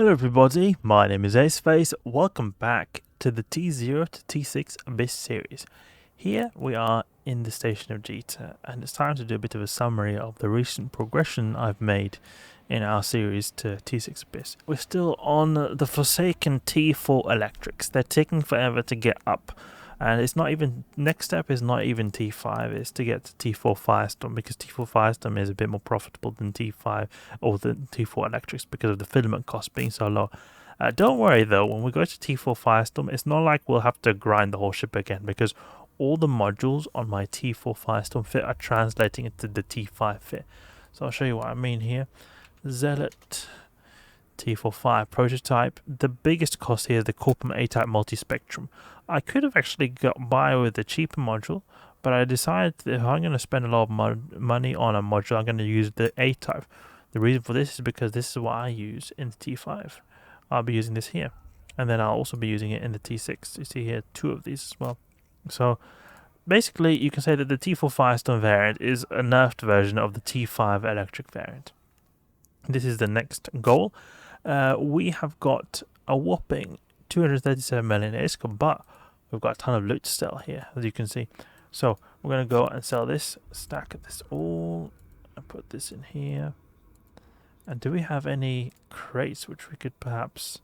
Hello everybody, my name is Aceface. Welcome back to the T0 to T6 Abyss series. Here we are in the Station of Jita, and it's time to do a bit of a summary of the recent progression I've made in our series to T6 Abyss. We're still on the forsaken T4 electrics. They're taking forever to get up, and it's not even, next step is not even T5, it's to get to T4 Firestorm, because T4 Firestorm is a bit more profitable than T5 or the T4 electrics because of the filament cost being so low. Don't worry though, when we go to T4 Firestorm, it's not like we'll have to grind the whole ship again, because all the modules on my T4 Firestorm fit are translating into the T5 fit. So I'll show you what I mean here. Zealot, T4 Fire prototype. The biggest cost here is the Corpum A-type Multispectrum. I could have actually got by with the cheaper module, but I decided that if I'm going to spend a lot of money on a module, I'm going to use the A-type. The reason for this is because this is what I use in the T5. I'll be using this here, and then I'll also be using it in the T6. You see here, two of these as well. So basically, you can say that the T4 Firestorm variant is a nerfed version of the T5 electric variant. This is the next goal. We have got a whopping 237 million ISK, but we've got a ton of loot to sell here, as you can see. So we're going to go and sell this, stack this all, and put this in here. And do we have any crates which we could perhaps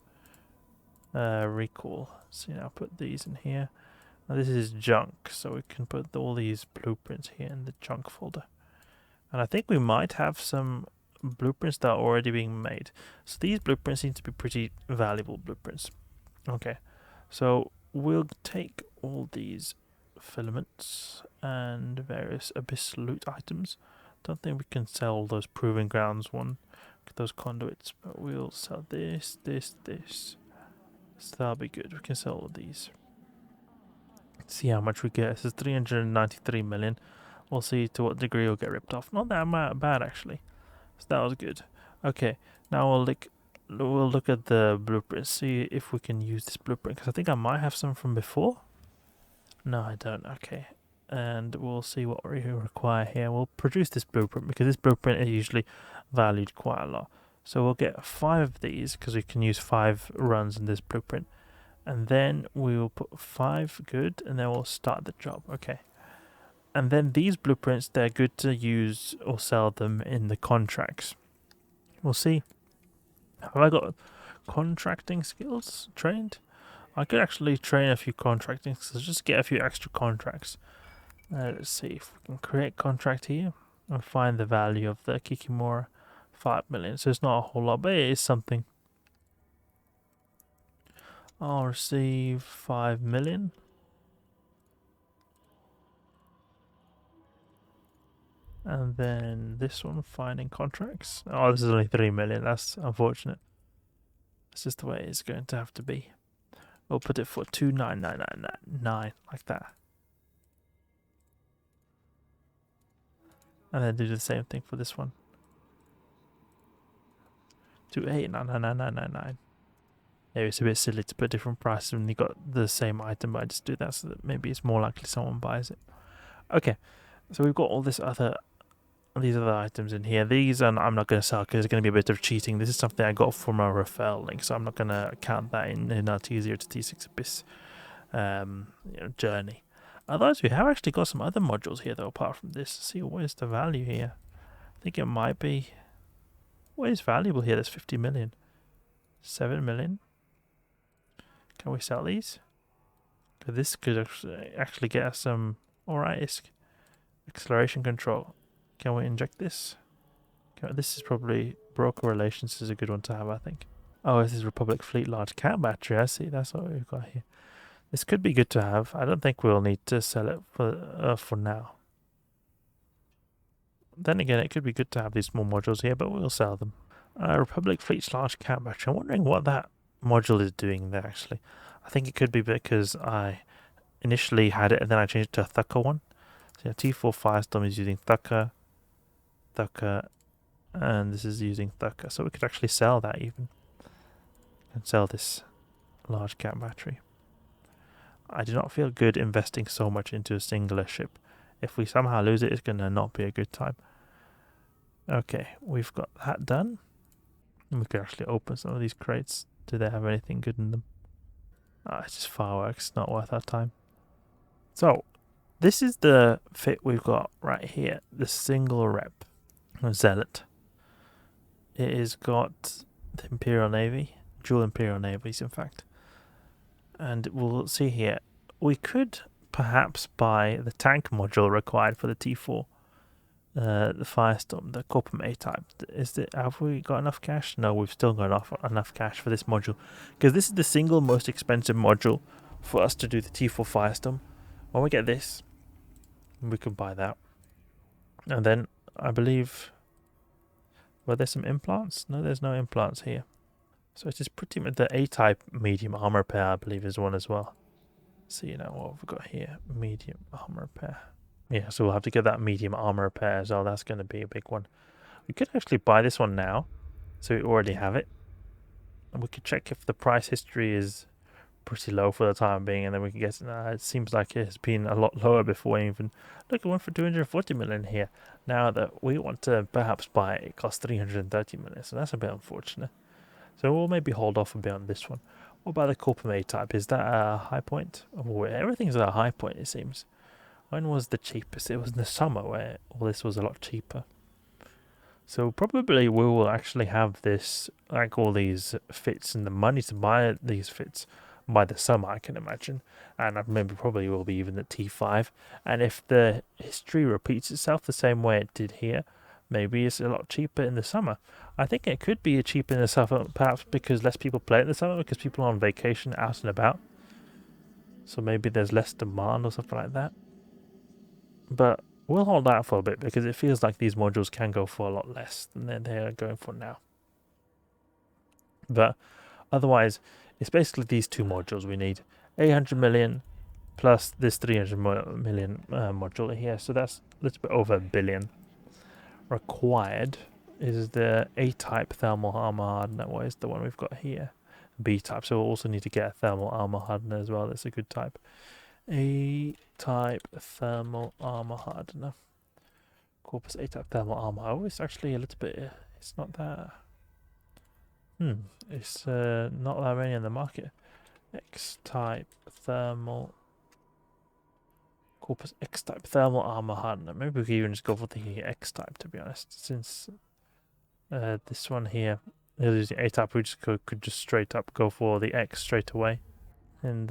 recall? So I'll put these in here. Now this is junk, so we can put all these blueprints here in the junk folder. And I think we might have some blueprints that are already being made. So these blueprints seem to be pretty valuable blueprints. Okay, so we'll take all these filaments and various abyss loot items. Don't think we can sell all those proving grounds those conduits, but we'll sell this. So that'll be good. We can sell all these. Let's see how much we get. This is 393 million. We'll see to what degree we'll get ripped off. Not that bad actually. So that was good. Okay, now we'll look at the blueprint, see if we can use this blueprint, because I think I might have some from before. No, I don't. Okay, and we'll see what we require here. We'll produce this blueprint because this blueprint is usually valued quite a lot. So we'll get 5 of these because we can use 5 runs in this blueprint, and then we will put 5 good, and then we'll start the job. Okay. And then these blueprints, they're good to use or sell them in the contracts. We'll see. Have I got contracting skills trained? I could actually train a few contracting skills, just get a few extra contracts. Let's see if we can create contract here and find the value of the Kikimora. 5 million, so it's not a whole lot, but it is something. I'll receive 5 million. And then this one, finding contracts. Oh, this is only 3 million. That's unfortunate. That's just the way it's going to have to be. We'll put it for 29999, like that. And then do the same thing for this one. 289999. Yeah, it's a bit silly to put different prices when you got the same item, but I just do that so that maybe it's more likely someone buys it. Okay, so we've got all these other items in here. These I'm not going to sell because it's going to be a bit of cheating. This is something I got from a referral link, so I'm not going to count that in our T0 to T6 Abyss journey. Otherwise, we have actually got some other modules here though, apart from this. See, what is the value here? I think it might be... What is valuable here? There's 50 million. 7 million. Can we sell these? This could actually get us some... Alright, ISK. Acceleration control. Can we inject this? This is probably broker relations. This is a good one to have, I think. Oh, this is Republic Fleet large cap battery. I see. That's what we've got here. This could be good to have. I don't think we'll need to sell it for now. Then again, it could be good to have these small modules here, but we'll sell them. Republic Fleet's large cap battery. I'm wondering what that module is doing there, actually. I think it could be because I initially had it and then I changed it to a Thukker one. So T4 Firestorm is using Thukker, and this is using Thukker. So we could actually sell that even. And sell this large cap battery. I do not feel good investing so much into a singular ship. If we somehow lose it, it's going to not be a good time. Okay, we've got that done. And we could actually open some of these crates. Do they have anything good in them? Ah, it's just fireworks, not worth our time. So, this is the fit we've got right here. The single rep Zealot. It has got the Imperial Navy, dual Imperial Navies in fact. And we'll see here, we could perhaps buy the tank module required for the T4. The Firestorm, the Corpum A-type. Have we got enough cash? No, we've still got enough cash for this module. Because this is the single most expensive module for us to do the T4 Firestorm. When we get this, we can buy that. And then, I believe... Were there some implants? No, there's no implants here. So it is pretty much the A-type medium armor repair, I believe, is one as well. So, you know, what we've got here. Medium armor repair. Yeah, so we'll have to get that medium armor repair as well. That's going to be a big one. We could actually buy this one now, so we already have it. And we could check if the price history is pretty low for the time being, and then we can get it seems like it has been a lot lower before even. Look, it went for 240 million here. Now that we want to perhaps buy it, it costs 330 million, so that's a bit unfortunate. So we'll maybe hold off a bit on this one. What about the Corpum A-type? Is that a high point? Oh, everything's at a high point, it seems. When was the cheapest? It was in the summer where all this was a lot cheaper. So probably we will actually have this, like all these fits and the money to buy these fits by the summer, I can imagine. And I remember probably will be even the T5. And if the history repeats itself the same way it did here, maybe it's a lot cheaper in the summer. I think it could be cheaper in the summer, perhaps because less people play it in the summer, because people are on vacation out and about. So maybe there's less demand or something like that. But we'll hold out for a bit because it feels like these modules can go for a lot less than they're going for now. But otherwise, it's basically these two modules we need. 800 million plus this 300 million module here. So that's a little bit over $1 billion. Required is the A-type thermal armor hardener. What is the one we've got here? B-type. So we'll also need to get a thermal armor hardener as well. That's a good type. A-type thermal armor hardener. Corpus A-type thermal armor. Oh, it's actually a little bit... It's not that... It's not that many in the market. X-type thermal... Corpus X-type thermal armor hardener. Maybe we could even just go for the X-type, to be honest. Since this one here is the A-type, we just could just straight up go for the X straight away. And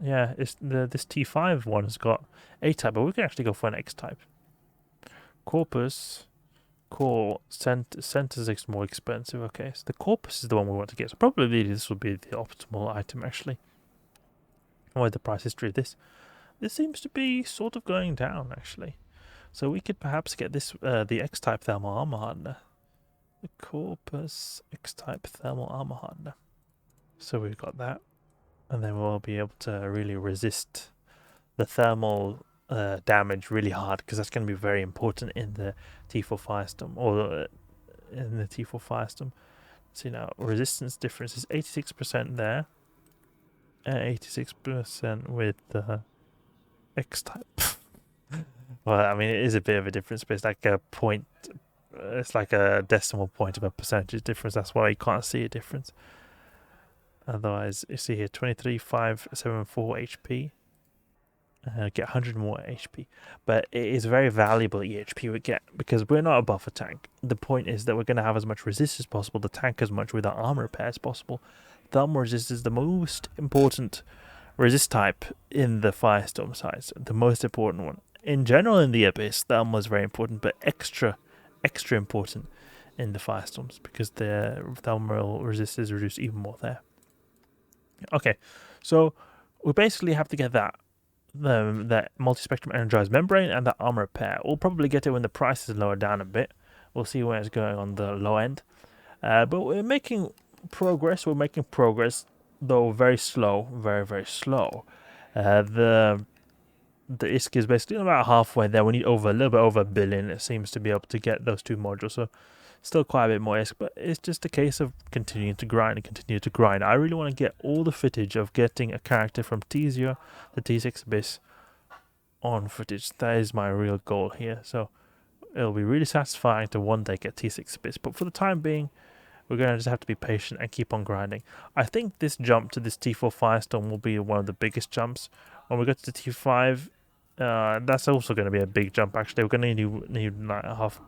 yeah, this T5 one has got A-type, but we can actually go for an X-type. Corpus, Synth is more expensive. Okay, so the Corpus is the one we want to get. So probably this will be the optimal item actually. What is the price history of this? This seems to be sort of going down actually. So we could perhaps get this the X-type thermal armor hardener. The Corpus X-type thermal armor hardener. So we've got that. And then we'll be able to really resist the thermal damage really hard, because that's going to be very important in the T4 Firestorm, or in the T4 Firestorm. So now resistance difference is 86% there, and 86% with the X-type. Well, I mean, it is a bit of a difference, but it's like a point. It's like a decimal point of a percentage difference. That's why you can't see a difference. Otherwise, you see here 23,574 HP. Get 100 more HP. But it is very valuable EHP we get, because we're not a buffer tank. The point is that we're going to have as much resist as possible, the tank as much with our armor repair as possible. Thermal resist is the most important resist type in the Firestorm size. The most important one. In general, in the Abyss, thermal is very important, but extra important in the Firestorms, because the thermal resist is reduced even more there. Okay, so we basically have to get that multispectrum energized membrane and the armor repair. We'll probably get it when the price is lower down a bit. We'll see where it's going on the low end. But we're making progress. We're making progress, though very slow, very slow. The ISK is basically about halfway there. We need a little bit over $1 billion. It seems to be able to get those two modules. So still quite a bit more ISK, but it's just a case of continuing to grind and continue to grind. I really want to get all the footage of getting a character from T0 to T6 Abyss on footage. That is my real goal here. So it'll be really satisfying to one day get T6 Abyss, but for the time being, We're going to just have to be patient and keep on grinding. I think this jump to this T4 Firestorm will be one of the biggest jumps. When we get to the T5, that's also going to be a big jump, actually. We're going to need half.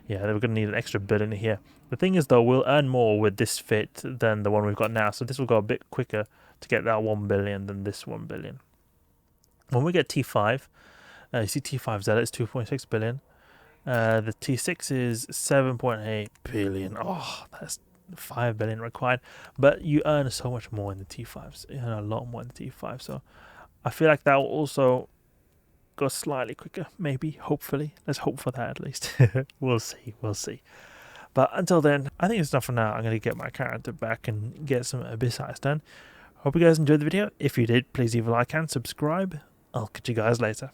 Yeah, we're going to need an extra billion here. The thing is, though, we'll earn more with this fit than the one we've got now. So this will go a bit quicker to get that 1 billion than this 1 billion. When we get T5, you see T5 Zealot is 2.6 billion. The T6 is 7.8 billion. Oh, that's 5 billion required. But you earn so much more in the T5s. You earn a lot more in the T5. So I feel like that will also go slightly quicker, maybe, hopefully. Let's hope for that at least. We'll see. But until then, I think it's enough for now. I'm going to get my character back and get some Abyss Heights done. Hope you guys enjoyed the video. If you did, please leave a like and subscribe. I'll catch you guys later.